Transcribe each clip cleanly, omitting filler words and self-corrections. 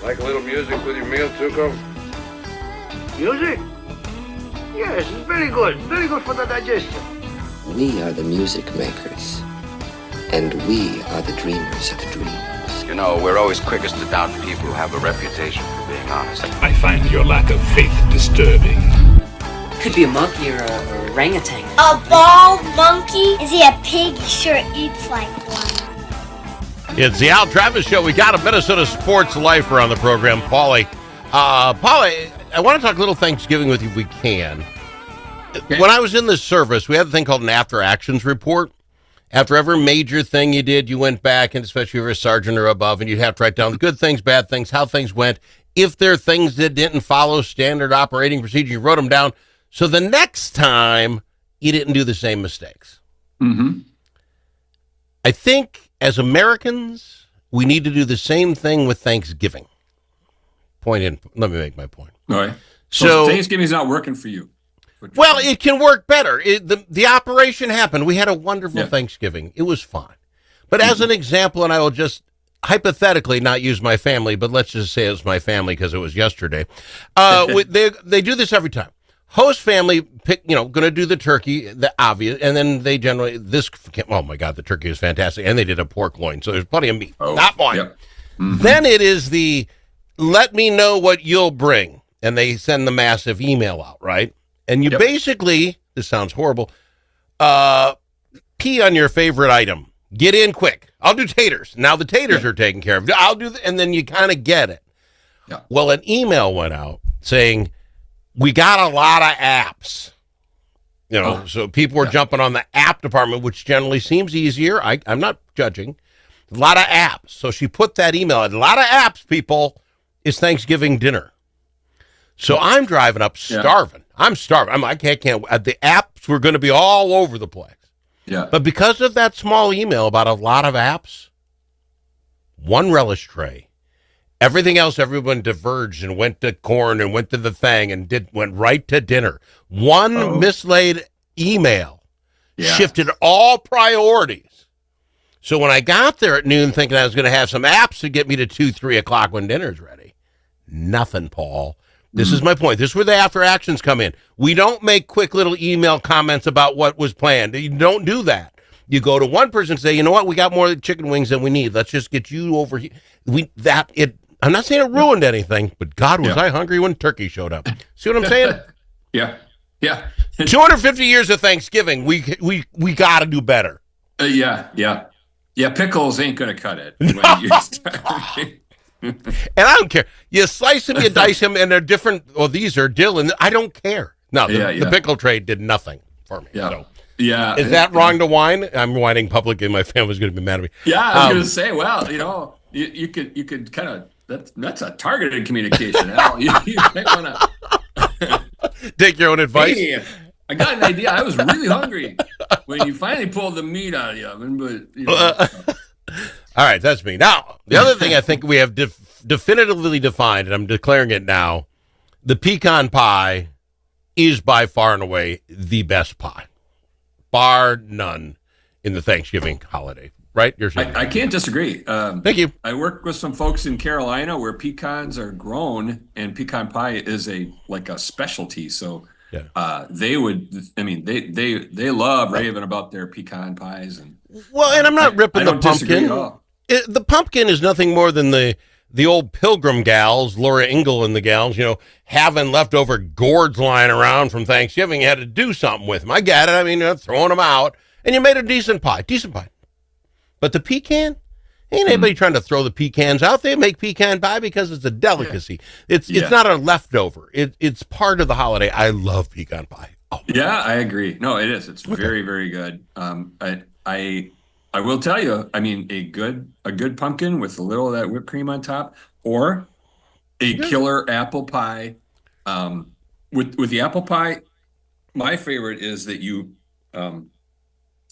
Like a little music with your meal, Tuco? Music? Yes, it's very good. Very good for the digestion. We are the music makers, and we are the dreamers of dreams. You know, we're always quickest to doubt people who have a reputation for being honest. I find your lack of faith disturbing. Could be a monkey or a orangutan. A bald monkey? Is he a pig? He sure eats like one. It's the Al Travis Show. We got a Minnesota sports lifer on the program, Paulie. Paulie, I want to talk a little Thanksgiving with you if we can. Okay. When I was in this service, we had a thing called an after actions report. After every major thing you did, you went back, and especially if you were a sergeant or above, and you'd have to write down the good things, bad things, how things went. If there are things that didn't follow standard operating procedure, you wrote them down. So the next time, you didn't do the same mistakes. Mm-hmm. I think as Americans, we need to do the same thing with Thanksgiving. Let me make my point. All right. So Thanksgiving's not working for you. Well, it can work better. The operation happened. We had a wonderful Thanksgiving. It was fine. But as an example, and I will just hypothetically not use my family, but let's just say it was my family because it was yesterday. They do this every time. Host family going to do the turkey, the obvious, and then they generally, oh my God, the turkey is fantastic. And they did a pork loin, so there's plenty of meat. Not one. Yep. Mm-hmm. Then it is let me know what you'll bring. And they send the massive email out, right? And you basically, this sounds horrible, pee on your favorite item. Get in quick. I'll do taters. Now the taters are taken care of. I'll do and then you kind of get it. Yeah. Well, an email went out saying, we got a lot of apps. So people were jumping on the app department, which generally seems easier. I'm not judging. A lot of apps. So she put that email out. A lot of apps, people. It's Thanksgiving dinner. So I'm driving up starving. I'm starving. I can't. The apps were going to be all over the place. Yeah. But because of that small email about a lot of apps, one relish tray, everything else, everyone diverged and went to corn and went to the thing and went right to dinner. One mislaid email shifted all priorities. So when I got there at noon thinking I was going to have some apps to get me to 2, 3 o'clock when dinner's ready, nothing, Paul. This is my point. This is where the after actions come in. We don't make quick little email comments about what was planned. You don't do that. You go to one person and say, you know what, we got more chicken wings than we need. Let's just get you over here. I'm not saying it ruined anything, but God, was I hungry when turkey showed up. See what I'm saying? Yeah. 250 years of Thanksgiving. We got to do better. Yeah. Pickles ain't going to cut it. And I don't care. You slice them, you dice them, and they're different. Well, these are dill, and I don't care. No, the pickle trade did nothing for me. Yeah. So. Yeah. Is that wrong to whine? I'm whining publicly. My family's going to be mad at me. Yeah, I was going to say, well, you could kind of, that's a targeted communication. Al. You might want to take your own advice. Hey, I got an idea. I was really hungry when you finally pulled the meat out of the oven, but all right, that's me. Now, the other thing I think we have definitively defined, and I'm declaring it now, the pecan pie is by far and away the best pie, bar none, in the Thanksgiving holiday. Right? I can't disagree. Thank you. I work with some folks in Carolina where pecans are grown, and pecan pie is a specialty. So they love raving about their pecan pies. And I'm not ripping the pumpkin. At all. The pumpkin is nothing more than the old Pilgrim gals, Laura Ingalls and the gals, having leftover gourds lying around from Thanksgiving. You had to do something with them. I get it. I mean, throwing them out, and you made a decent pie. But the pecan, ain't anybody trying to throw the pecans out. They make pecan pie because it's a delicacy. Yeah. It's not a leftover. It's part of the holiday. I love pecan pie. Oh. Yeah, I agree. No, it is. It's very, very good. I will tell you, I mean, a good pumpkin with a little of that whipped cream on top, or a killer apple pie. With the apple pie, my favorite is that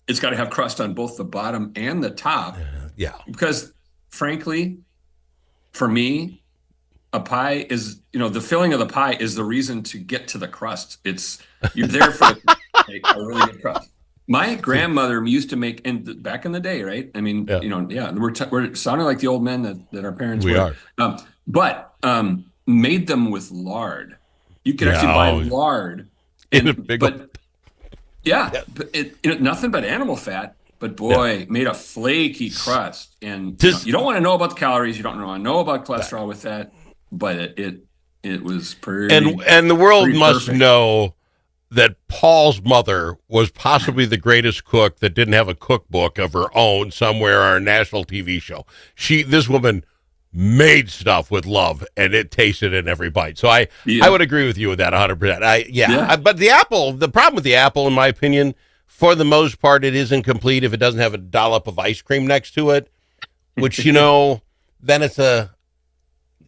it's got to have crust on both the bottom and the top. Yeah. Because frankly, for me, a pie is, the filling of the pie is the reason to get to the crust. You're there for a really good crust. My grandmother used to make, back in the day, right? I mean, we're sounding like the old men that our parents were. We are. but made them with lard. You could actually buy lard. In a big but nothing but animal fat. But boy, made a flaky crust, and you don't want to know about the calories. You don't want to know about cholesterol with that. But it was pretty. And the world must perfect. know that Paul's mother was possibly the greatest cook that didn't have a cookbook of her own somewhere on a national TV show. This woman made stuff with love, and it tasted in every bite. So I would agree with you with that 100%. But the problem with the apple, in my opinion, for the most part, it is incomplete if it doesn't have a dollop of ice cream next to it, which, then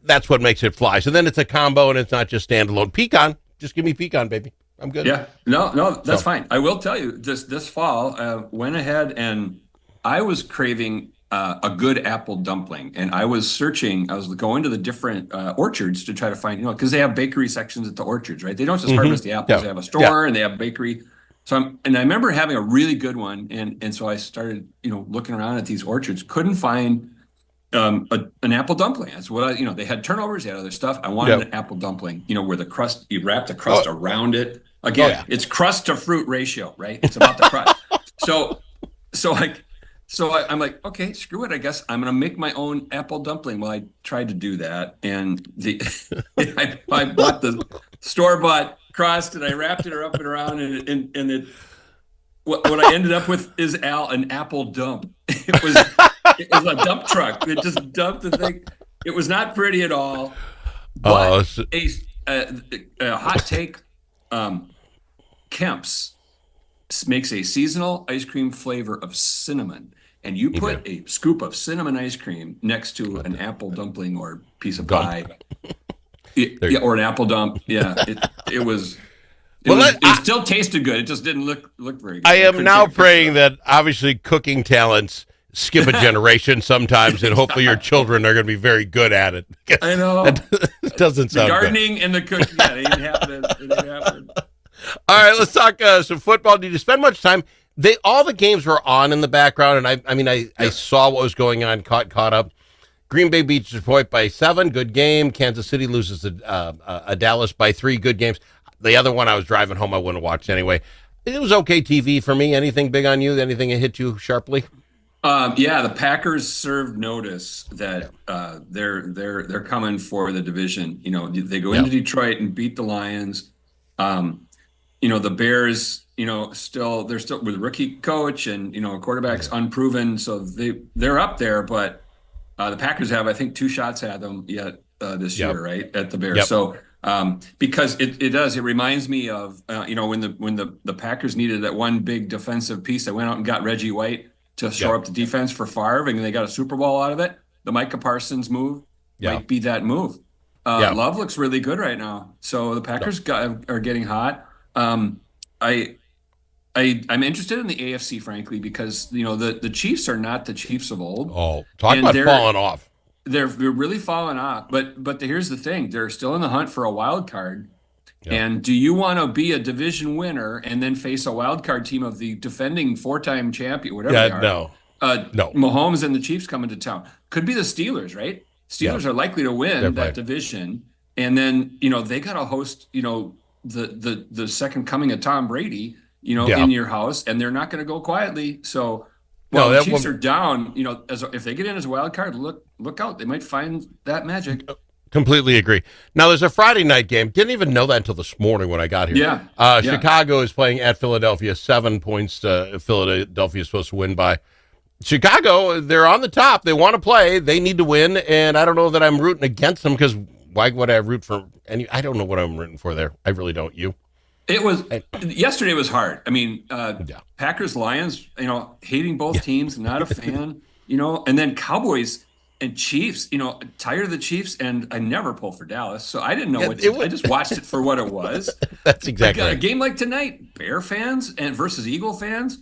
that's what makes it fly. So then it's a combo, and it's not just standalone. Pecan, just give me pecan, baby. I'm good. Yeah, no, that's fine. I will tell you, this fall, went ahead and I was craving a good apple dumpling, and I was going to the different orchards to try to find, because they have bakery sections at the orchards, right? They don't just harvest the apples; they have a store and they have bakery. So I remember having a really good one, and so I started, looking around at these orchards, couldn't find an apple dumpling. That's what they had turnovers, they had other stuff. I wanted an apple dumpling, where the crust, you wrap the crust around it. Again, it's crust to fruit ratio, right? It's about the crust. I'm like, okay, screw it. I guess I'm gonna make my own apple dumpling. Well, I tried to do that, and I bought the store-bought crust, and I wrapped it up and around, and what I ended up with is an apple dump. It was a dump truck. It just dumped the thing. It was not pretty at all. But a hot take. Kemp's makes a seasonal ice cream flavor of cinnamon, and you put a scoop of cinnamon ice cream next to an apple dumpling or piece of pie, or an apple dump. Yeah, it still tasted good. It just didn't look very good. I am now praying that obviously cooking talents skip a generation sometimes, and hopefully your children are going to be very good at it. I know. It doesn't sound the gardening good. and the cooking. Yeah, it didn't happen. All right, let's talk some football. Did you spend much time? All the games were on in the background, and I saw what was going on, caught up. Green Bay beats Detroit by 7, good game. Kansas City loses to Dallas by 3, good games. The other one I was driving home, I wouldn't have watched anyway. It was okay TV for me. Anything big on you? Anything that hit you sharply? The Packers served notice that they're coming for the division. They go into Detroit and beat the Lions. The Bears, they're still with a rookie coach, and quarterback's unproven, so they're up there. But the Packers have, I think, 2 shots at them yet this year, right, at the Bears. Yep. So because it reminds me of when the Packers needed that one big defensive piece, they went out and got Reggie White to shore up the defense for Favre, and they got a Super Bowl out of it. The Micah Parsons move might be that move. Love looks really good right now, so the Packers are getting hot. I'm interested in the AFC, frankly, because the Chiefs are not the Chiefs of old. Oh, talk about falling off. They're really falling off. But here's the thing: they're still in the hunt for a wild card. Yeah. And do you want to be a division winner and then face a wild card team of the defending 4-time champion, whatever they are? No. Mahomes and the Chiefs coming to town. Could be the Steelers, right? Steelers are likely to win that division, and then they got to host the second coming of Tom Brady, in your house, and they're not going to go quietly. So, the Chiefs are down. If they get in as a wild card, look out, they might find that magic. Completely agree. Now, there's a Friday night game. Didn't even know that until this morning when I got here. Chicago is playing at Philadelphia. 7 points to Philadelphia is supposed to win by. Chicago, they're on the top. They want to play. They need to win, and I don't know that I'm rooting against them, because why would I root for any? I don't know what I'm rooting for there. I really don't. You? Yesterday was hard. I mean, Packers, Lions, hating both teams, not a fan, and then Cowboys and Chiefs, tired of the Chiefs, and I never pull for Dallas, so I didn't know I just watched it for what it was. That's exactly right. A game like tonight, Bear fans versus Eagle fans,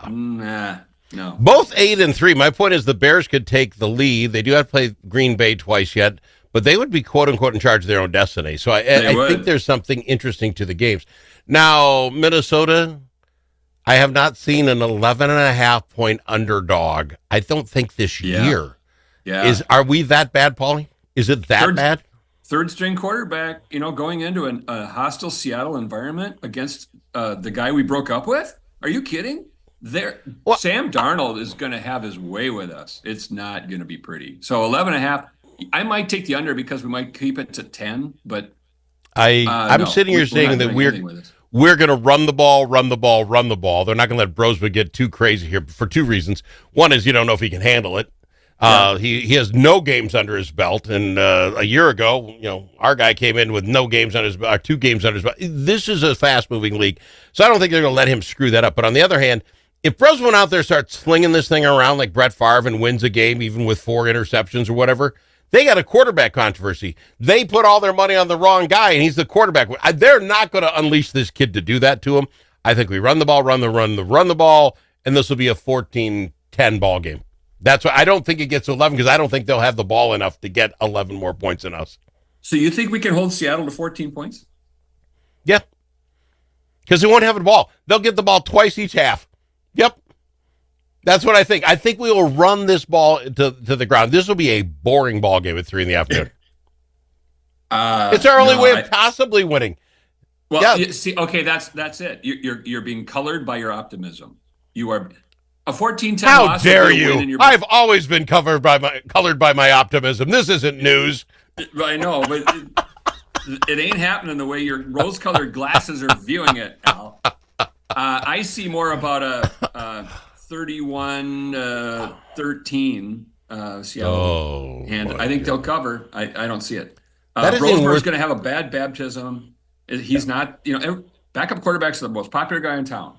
nah. No. Both 8-3. My point is the Bears could take the lead. They do have to play Green Bay twice yet, but they would be quote unquote in charge of their own destiny. So I think there's something interesting to the games. Now, Minnesota, I have not seen an 11.5 point underdog. I don't think this year. Yeah. Are we that bad, Paulie? Is it that bad? Third string quarterback, going into a hostile Seattle environment against the guy we broke up with? Are you kidding? Sam Darnold is going to have his way with us. It's not going to be pretty. So 11.5. I might take the under because we might keep it to 10, but I'm sitting here saying that we're going to run the ball. They're not going to let Brosman get too crazy here for two reasons. One is you don't know if he can handle it. He has no games under his belt, and a year ago, our guy came in with no games on his belt, 2 games under his belt. This is a fast-moving league, so I don't think they're going to let him screw that up. But on the other hand, if Brosman out there starts slinging this thing around like Brett Favre and wins a game, even with 4 interceptions or whatever, they got a quarterback controversy. They put all their money on the wrong guy, and he's the quarterback. They're not going to unleash this kid to do that to him. I think we run the ball, run the ball, and this will be a 14-10 ball game. That's why I don't think it gets to 11 because I don't think they'll have the ball enough to get 11 more points than us. So you think we can hold Seattle to 14 points? Yeah. Because they won't have the ball. They'll get the ball twice each half. Yep. That's what I think. I think we will run this ball to the ground. This will be a boring ball game at 3 in the afternoon. It's our only way of possibly winning. Well, okay, that's it. You're being colored by your optimism. You are a 14-10 How loss. How dare you? I've always been colored by my optimism. This isn't news. I know, but it ain't happening the way your rose-colored glasses are viewing it, Al. I see more about a 31-13 Seattle, and I think they'll cover. I don't see it. Roseburg's going to have a bad baptism. He's not, backup quarterback's the most popular guy in town.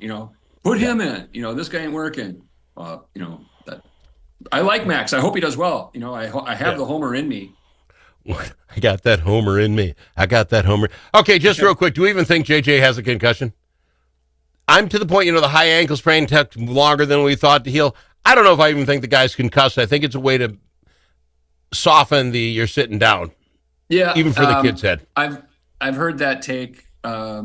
Put him in. This guy ain't working. I like Max. I hope he does well. I have the homer in me. I got that homer in me. Okay, just real quick. Do we even think JJ has a concussion? I'm to the point, the high ankle sprain took longer than we thought to heal. I don't know if I even think the guy's concussed. I think it's a way to soften you're sitting down. Yeah. Even for the kid's head. I've heard that take. I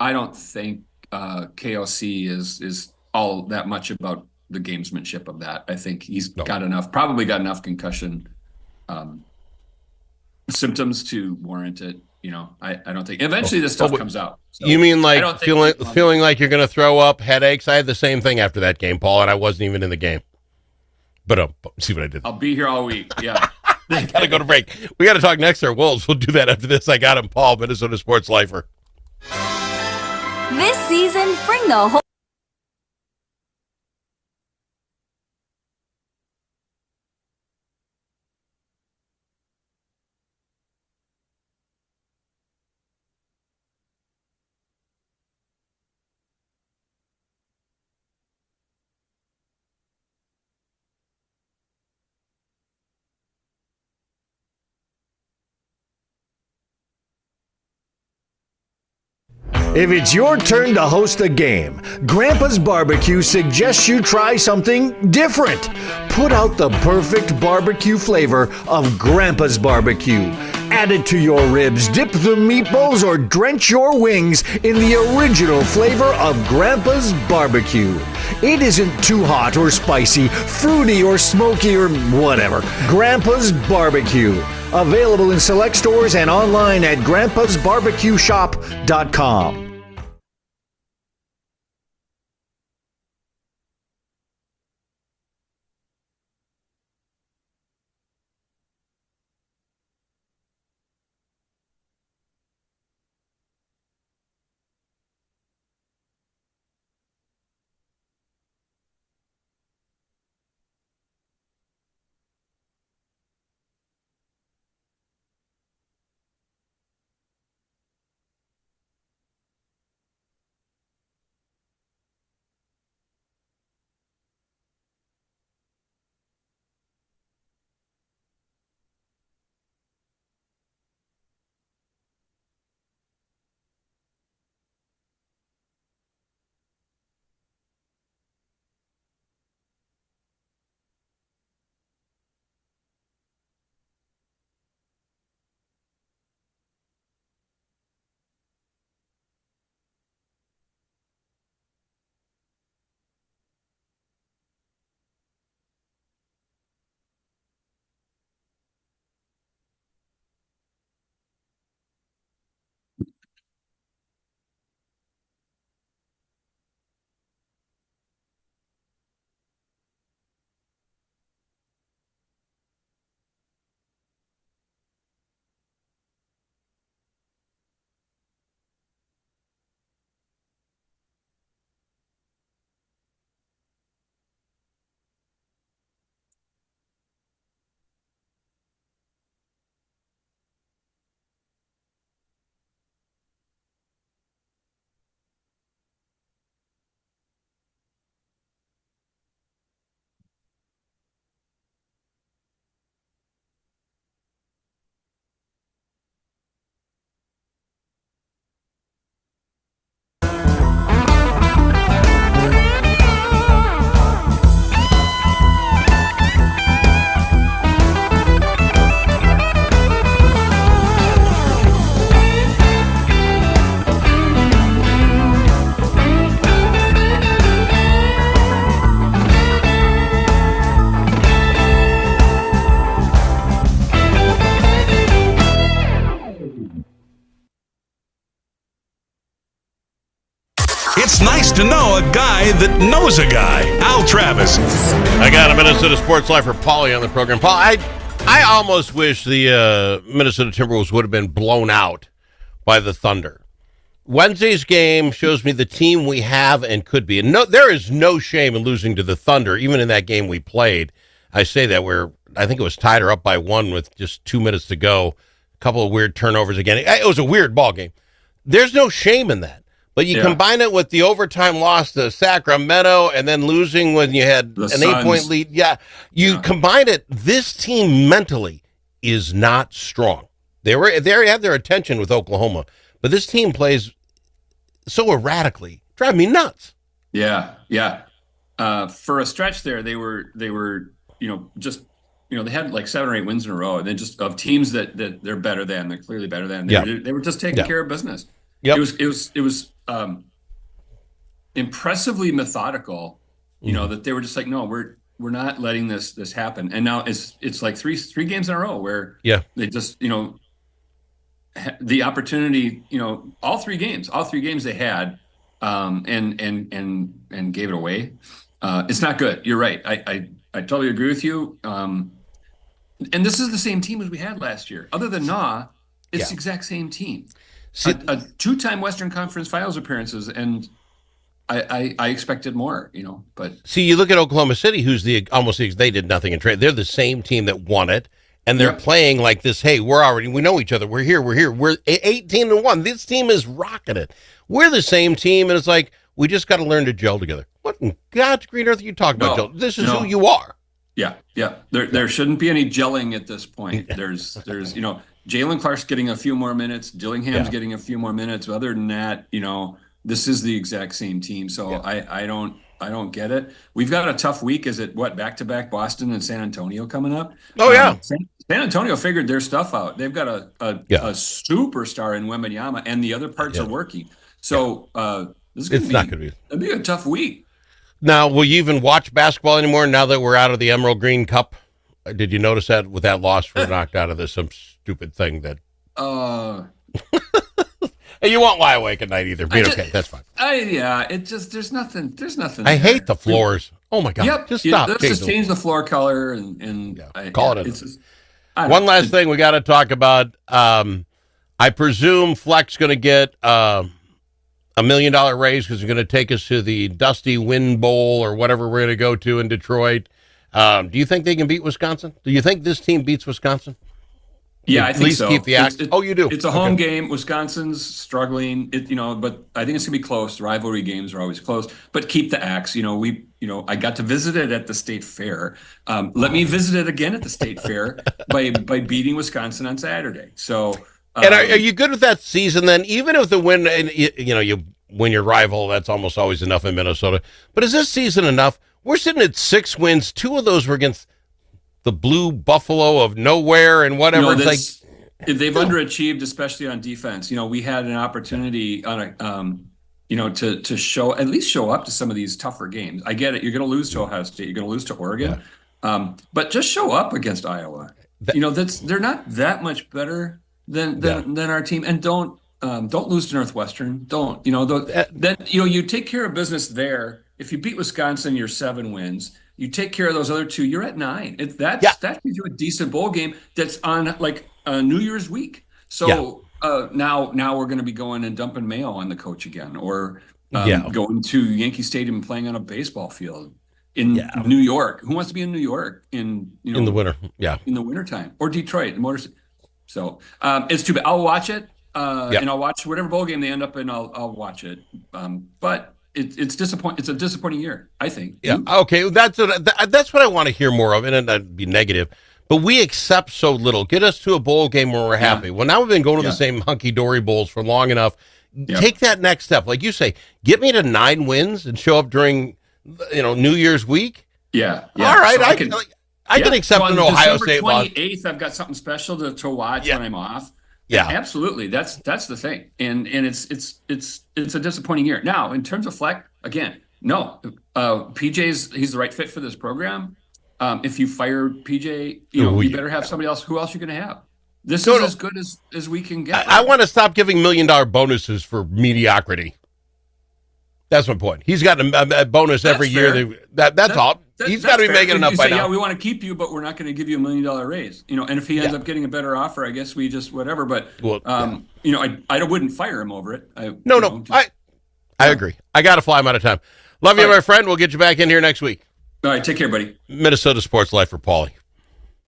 don't think KOC is all that much about the gamesmanship of that. I think he's probably got enough concussion symptoms to warrant it. I don't think eventually this stuff comes out. So you mean like feeling like you're going to throw up, headaches? I had the same thing after that game, Paul, and I wasn't even in the game. But see what I did. I'll be here all week. Yeah. I got to go to break. We got to talk next to our Wolves. We'll do that after this. I got him, Paul, Minnesota Sports Lifer. This season, bring the whole... If it's your turn to host a game, Grandpa's Barbecue suggests you try something different. Put out the perfect barbecue flavor of Grandpa's Barbecue. Add it to your ribs, dip the meatballs, or drench your wings in the original flavor of Grandpa's Barbecue. It isn't too hot or spicy, fruity or smoky or whatever. Grandpa's Barbecue. Available in select stores and online at grandpasbarbecueshop.com. that knows a guy, Al Travis. I got a Minnesota Sports Lifer, Paulie, on the program. Paul, I almost wish the Minnesota Timberwolves would have been blown out by the Thunder. Wednesday's game shows me the team we have and could be. And no, there is no shame in losing to the Thunder, even in that game we played. I say that where I think it was tied or up by 1 with just 2 minutes to go. A couple of weird turnovers again. It was a weird ball game. There's no shame in that. But you combine it with the overtime loss to Sacramento and then losing when you had an 8-point lead. Combine it. This team mentally is not strong. They had their attention with Oklahoma, but this team plays so erratically. Drive me nuts. Yeah. For a stretch there, they were they had like 7 or 8 wins in a row, and then just of teams that they're better than, they're clearly better than. They were just taking care of business. Yep. It was impressively methodical, that they were just like, no, we're not letting this happen. And now it's like three games in a row where they just, the opportunity, all three games they had, and gave it away. It's not good. You're right. I totally agree with you. And this is the same team as we had last year. Other than it's the exact same team. A 2-time Western Conference Finals appearances, and I expected more, but see, you look at Oklahoma City, who's they did nothing in trade. They're the same team that won it, and they're playing like this. Hey, we know each other. We're here. We're 18-1. This team is rocking it. We're the same team, and it's like we just got to learn to gel together. What in God's green earth are you talking about, Joe? This is who you are. Yeah. There shouldn't be any gelling at this point. There's Jalen Clark's getting a few more minutes. Dillingham's getting a few more minutes. Other than that, this is the exact same team. So I don't get it. We've got a tough week. Is it back-to-back Boston and San Antonio coming up? Oh yeah. San Antonio figured their stuff out. They've got a superstar in Wembanyama, and the other parts are working. So this is going to be it'll be a tough week. Now, will you even watch basketball anymore now that we're out of the Emerald Green Cup? Did you notice that with that loss, we're knocked out of this some stupid thing that? You won't lie awake at night either. Okay, that's fine. There's nothing. I hate the floors. Oh my God! Yep. Just stop. Let's just change the floor color and call it. One last thing we got to talk about. I presume Fleck's going to get $1 million raise because he's going to take us to the Dusty Wind Bowl or whatever we're going to go to in Detroit. Do you think they can beat Wisconsin? Do you think this team beats Wisconsin? Yeah, I think so. Keep the act. You do. It's a home game. Wisconsin's struggling. But I think it's gonna be close. The rivalry games are always close. But keep the axe. I got to visit it at the State Fair. Let me visit it again at the State Fair by beating Wisconsin on Saturday. So. And are you good with that season then? Even if the win, and you win your rival, that's almost always enough in Minnesota. But is this season enough? We're sitting at 6 wins. 2 of those were against the Blue Buffalo of nowhere and whatever. They've underachieved, especially on defense. We had an opportunity on to show up to some of these tougher games. I get it. You're going to lose to Ohio State. You're going to lose to Oregon. But just show up against Iowa. They're not that much better than our team. And don't lose to Northwestern. You take care of business there. If you beat Wisconsin, you're 7 wins. You take care of those other 2, you're at 9. That gives you a decent bowl game that's on like New Year's week. So now we're going to be going and dumping mayo on the coach again, or going to Yankee Stadium and playing on a baseball field in New York. Who wants to be in New York in the winter? In the wintertime, or Detroit. So it's too bad. I'll watch it, and I'll watch whatever bowl game they end up in. I'll watch it. But it's disappointing. It's a disappointing year, I think. Yeah. Okay. That's what I want to hear more of, and that'd be negative. But we accept so little. Get us to a bowl game where we're happy. Well, now we've been going to the same hunky-dory bowls for long enough. Take that next step. Like you say, get me to 9 wins and show up during, New Year's week. Yeah. All right. So I can accept an Ohio State loss. December 28th, I've got something special to watch when I'm off. Yeah, absolutely. That's the thing, and it's a disappointing year. Now, in terms of Fleck, again, no, PJ's he's the right fit for this program. If you fire PJ, you better have somebody else. Who else are you going to have? This is as good as we can get. I want to stop giving $1 million bonuses for mediocrity. That's my point. He's got a bonus every year. That's all. He's got to be making enough by now. Yeah, we want to keep you, but we're not going to give you $1 million raise. And if he ends up getting a better offer, I guess we just whatever. But I wouldn't fire him over it. I agree. I got to fly. I'm out of time. Love you, my friend. We'll get you back in here next week. All right, take care, buddy. Minnesota Sports Life for Paulie.